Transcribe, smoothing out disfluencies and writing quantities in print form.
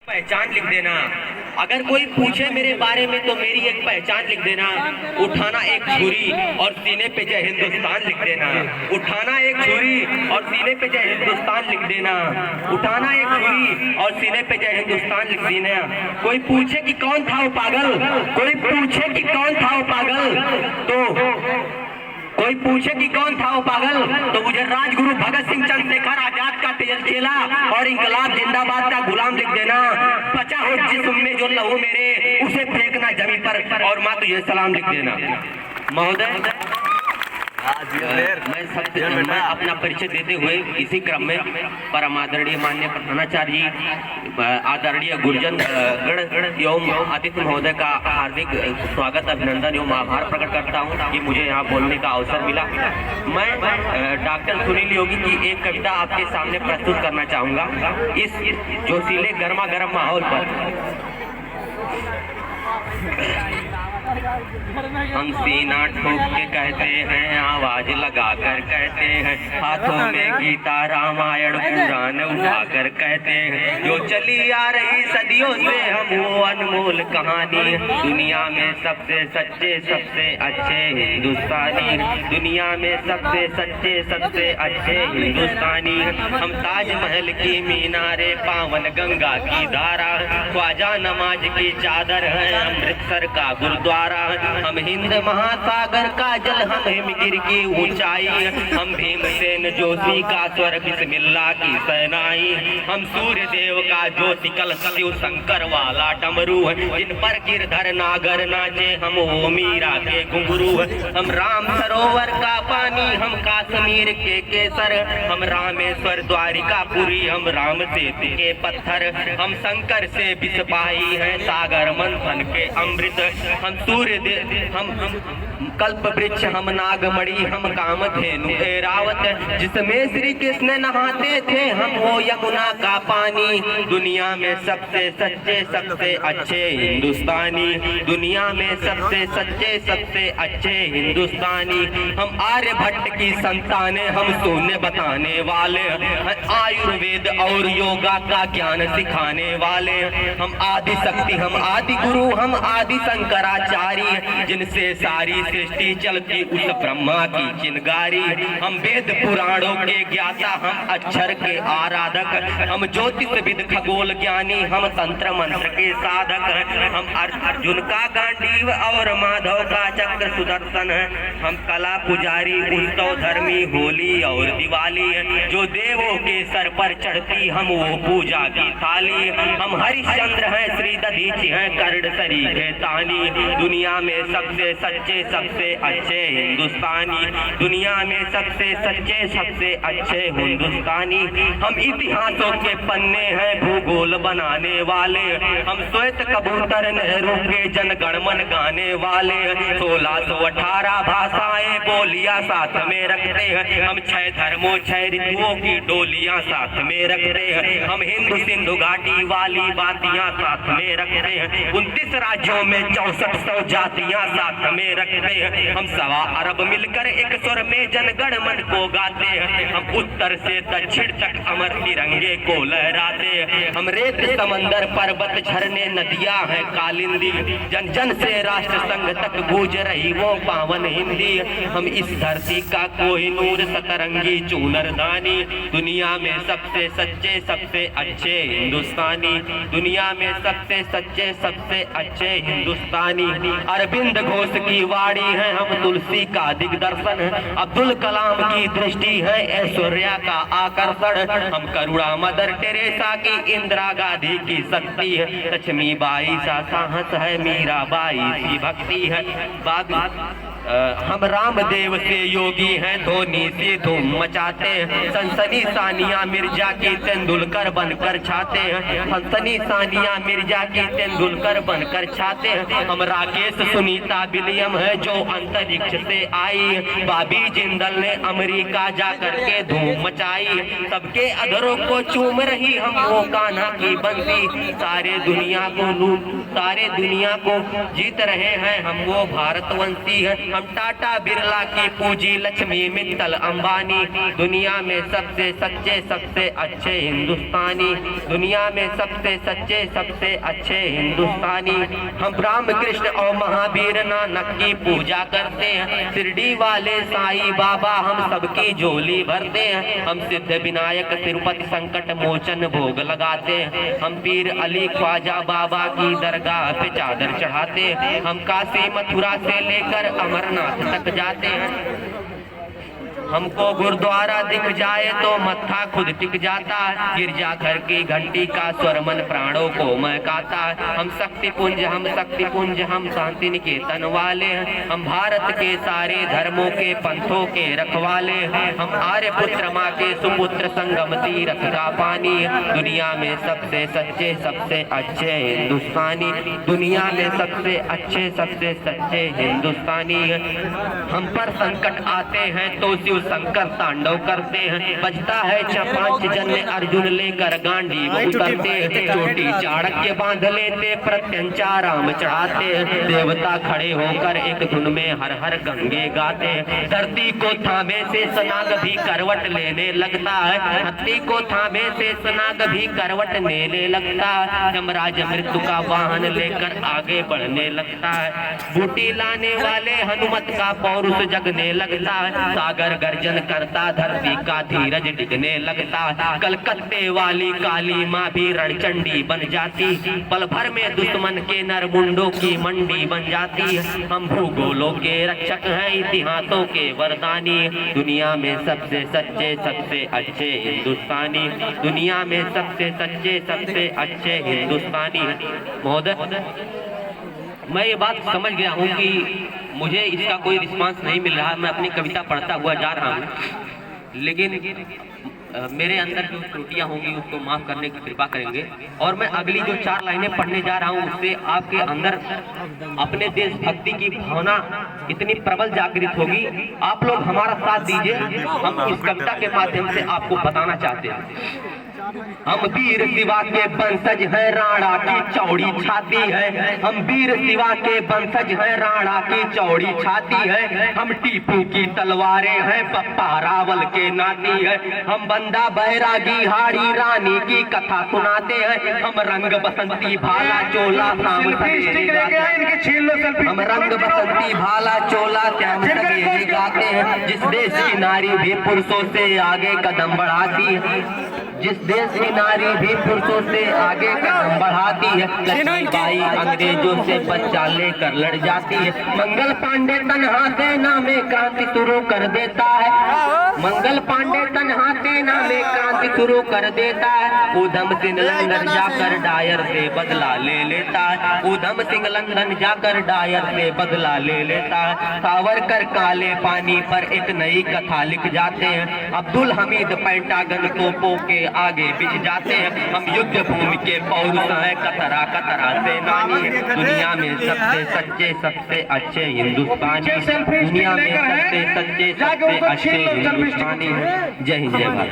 पहचान लिख देना। अगर कोई पूछे मेरे बारे में तो मेरी एक पहचान लिख देना। उठाना एक छुरी और सीने पे जय हिंदुस्तान लिख देना। उठाना एक छुरी और सीने पे जय हिंदुस्तान लिख देना। उठाना एक छुरी और सीने पे जय हिंदुस्तान लिख देना। कोई पूछे कि कौन था वो पागल, कोई पूछे कि कौन था वो पागल, तो कोई पूछे कि कौन था वो पागल, तो मुझे राजगुरु भगत सिंह चंद्रशेखर आजाद का चेला और इंकलाब जिंदाबाद का गुलाम लिख देना। बचा हो जिस्म में जो लहू मेरे, उसे फेंकना जमीन पर और माँ तुझे सलाम लिख देना। महोदय, मैं अपना परिचय देते हुए इसी क्रम में परम आदरणीय माननीय प्रधानाचार्य जी, आदरणीय गुरुजन गण एवं अतिथि महोदय का हार्दिक स्वागत, अभिनंदन एवं आभार प्रकट करता हूं कि मुझे यहाँ बोलने का अवसर मिला। मैं डॉक्टर सुनील योगी की एक कविता आपके सामने प्रस्तुत करना चाहूंगा। इस जोशीले गर्मा गर्म माहौल पर हम सीना ठोक के कहते हैं, आवाज लगाकर कहते हैं, हाथों में गीता रामायण पुराण उठाकर कहते हैं, जो चली आ रही सदियों से हम वो अनमोल कहानी, दुनिया में सबसे सच्चे सबसे अच्छे हिंदुस्तानी, दुनिया में सबसे सच्चे सबसे अच्छे हिंदुस्तानी। हम ताजमहल की मीनारे, पावन गंगा की धारा, ख्वाजा नमाज की चादर है, अमृतसर का गुरुद्वारा, हम हिंद महासागर का जल, हम हिमगिर की ऊंचाई, हम भीमसेन जोशी का स्वर, बिस्मिल्लाह की सहनाई, हम सूर्य देव का ज्योति कल, शिव शंकर वाला डमरू, जिन पर गिरधर नागर नाचे, हम ओ मीरा के घुंघरू, हम राम सरोवर का पानी, हम कश्मीर के केसर, हम रामेश्वर द्वारिकापुरी, हम राम सेतु के पत्थर, हम शंकर से बिस्पाही हैं, सागर मंथन के अमृत, हम सूर्य हम कल्प वृक्ष, हम नागमणि, हम कामधेनु ऐरावत, जिसमें श्री कृष्ण नहाते थे, हम वो यमुना का पानी, दुनिया में सबसे सच्चे सबसे अच्छे हिंदुस्तानी, दुनिया में सबसे सच्चे सबसे अच्छे हिंदुस्तानी। हम आर्यभट्ट की संतानें, हम शून्य बताने वाले, आयुर्वेद और योगा का ज्ञान सिखाने वाले, हम आदि शक्ति, हम आदि गुरु, हम आदि शंकराचार्य, जिनसे सारी सृष्टि चलती उस ब्रह्मा की चिनगारी, हम वेद पुराणों के ज्ञाता, हम अक्षर के आराधक, हम ज्योतिष विद खगोल ज्ञानी, हम तंत्र मंत्र के साधक, हम अर्जुन का गांडीव और माधव का चक्र सुदर्शन, हम कला पुजारी, उत्सव धर्मी, होली और दिवाली, जो देवों के सर पर चढ़ती हम वो पूजा की थाली, हम हरिश्चंद्र हैं, श्री दधीचि हैं, कर्ण सरीखे तानी, दुनिया में सबसे सच्चे सबसे अच्छे हिंदुस्तानी, दुनिया में सबसे सच्चे सबसे अच्छे हिंदुस्तानी। हम इतिहासों के पन्ने हैं, भूगोल बनाने वाले, हम श्वेत कबूतर, नेहरू के जनगणमन गाने वाले, 1618 भाषाएं बोलियां साथ में रखते हैं, हम 6 धर्मों 6 ऋतुओं की डोलियां साथ में रखते हैं, हम हिंदू सिंधु घाटी वाली बातियां साथ में रखते हैं, 29 राज्यों में 6400 जातियां साथ में रखते हैं, हम 1.25 अरब मिलकर एक स्वर में जनगण मन को गाते हैं, हम उत्तर से दक्षिण तक अमर तिरंगे को लहराते हैं, हम रेत समंदर पर्वत झरने नदियां हैं कालिंदी, जन जन से राष्ट्र संघ तक गूंज रही वो पावन हिंदी, हम इस धरती का कोहिनूर सतरंगी चूनरदानी, दुनिया में सबसे सच्चे सबसे अच्छे हिंदुस्तानी, दुनिया में सबसे सच्चे सबसे अच्छे हिंदुस्तानी। अरविंद घोष की वाणी है, हम तुलसी का दिग्दर्शन है, अब्दुल कलाम की दृष्टि है, ऐश्वर्या का आकर्षण, हम करुणा मदर टेरेसा की, इंदिरा गांधी की शक्ति है, लक्ष्मीबाई सा साहस है, मीराबाई की भक्ति है, हम रामदेव से योगी हैं, धोनी से धूम मचाते हैं, सनसनी सानिया मिर्जा की तेंदुलकर बनकर छाते हैं, सनसनी सानिया मिर्जा की तेंदुलकर बनकर छाते हैं, हम राग केस सुनीता विलियम है जो अंतरिक्ष से आई, बॉबी जिंदल ने अमेरिका जा करके धूम मचाई, सबके अधरों को चूम रही हम वो कान्हा की बंसी, सारे दुनिया को जीत रहे हैं हम वो भारतवंशी हैं, हम टाटा बिरला की पूंजी लक्ष्मी मित्तल अंबानी, दुनिया में सबसे सच्चे सबसे अच्छे हिंदुस्तानी, दुनिया में सबसे सच्चे सबसे अच्छे हिंदुस्तानी, हम रामकृष्ण और महावीर नानक की पूजा करते हैं, शिरडी वाले साईं बाबा हम सबकी झोली भरते हैं, हम सिद्ध विनायक तिरुपति संकट मोचन भोग लगाते हैं, हम पीर अली ख्वाजा बाबा की दरगाह पे चादर चढ़ाते हैं, हम काशी मथुरा से लेकर अमरनाथ तक जाते हैं, हमको गुरुद्वारा दिख जाए तो मत्था खुद टिक जाता है, गिरजाघर की घंटी का स्वर मन प्राणों को महकाता है, हम शक्ति पुंज हम शांति निकेतन वाले हैं, हम भारत के सारे धर्मों के पंथों के रखवाले हैं, हम आर्य पुत्र माँ के सुपुत्र संगम तीरथ का पानी, दुनिया में सबसे सच्चे सबसे अच्छे हिंदुस्तानी, दुनिया में सबसे अच्छे सबसे सच्चे हिंदुस्तानी है, हम पर संकट आते हैं तो शिव शंकर तांडव करते हैं, बजता है पांच जन्य अर्जुन लेकर गांडी उतरते हैं, चोटी चाणक्य बांध लेते प्रत्यंचा राम चढ़ाते हैं, देवता खड़े होकर एक धुन में हर हर गंगे गाते हैं, धरती को थामे से सनाग भी करवट लेने लगता है, धरती को थामे से सनाग भी करवट लेने लगता है, यमराज मृत्यु का वाहन लेकर आगे बढ़ने लगता है, बूटी लाने वाले हनुमत का पौरुष जगने लगता है, सागर गर्जन करता धरती का धीरज डिगने लगता, कलकत्ते वाली काली माँ भी रणचंडी बन जाती, पल भर में दुश्मन के नरमुंडों की मंडी बन जाती, हम भूगोलों के रक्षक हैं इतिहासों के वरदानी, दुनिया में सबसे सच्चे सबसे अच्छे हिंदुस्तानी, दुनिया में सबसे सच्चे सबसे अच्छे हिंदुस्तानी। महोदय, मैं ये बात समझ गया हूँ कि मुझे इसका कोई रिस्पांस नहीं मिल रहा, मैं अपनी कविता पढ़ता हुआ जा रहा हूँ, लेकिन मेरे अंदर जो त्रुटियां होंगी उसको माफ करने की कृपा करेंगे, और मैं अगली जो 4 लाइनें पढ़ने जा रहा हूँ उससे आपके अंदर अपने देशभक्ति की भावना इतनी प्रबल जागृत होगी, आप लोग हमारा साथ दीजिए, हम इस कविता के माध्यम से आपको बताना चाहते हैं। हम वीर शिवा के वंशज हैं, राणा की चौड़ी छाती है, हम वीर शिवा के वंशज हैं, राणा की चौड़ी छाती है, हम टीपू की तलवारें हैं, पप्पा रावल के नाती है, हम बंदा बैरागी हाड़ी रानी की कथा सुनाते हैं, हम रंग बसंती भाला चोला शाम सवेरे, हम रंग बसंती भाला चोला श्याम सवेरे गाते हैं, जिस देश की नारी भी पुरुषों से आगे कदम बढ़ाती है, जिस देश की नारी भी पुरुषों से आगे कदम बढ़ाती है, लक्ष्मीबाई अंग्रेजों से बच्चा लेकर लड़ जाती है, मंगल पांडे तन्हा सेना में क्रांति शुरू कर देता है, मंगल पांडे तन्हा सेना में क्रांति शुरू कर देता है, ऊधम सिंह लंदन जाकर डायर से बदला ले लेता है, ऊधम सिंह लंदन जाकर डायर से बदला ले लेता है, सावरकर काले पानी पर एक नई कथा लिख जाते हैं, अब्दुल हमीद पेंटागन तोपों के आगे बिछ जाते हैं, हम युद्ध भूमि के पौरुष हैं, कतरा कतरा सेनानी है, दुनिया में सबसे सच्चे सबसे अच्छे हिंदुस्तानी, दुनिया में सबसे सच्चे सबसे अच्छे हिंदुस्तानी है। जय हिंद जय भारत।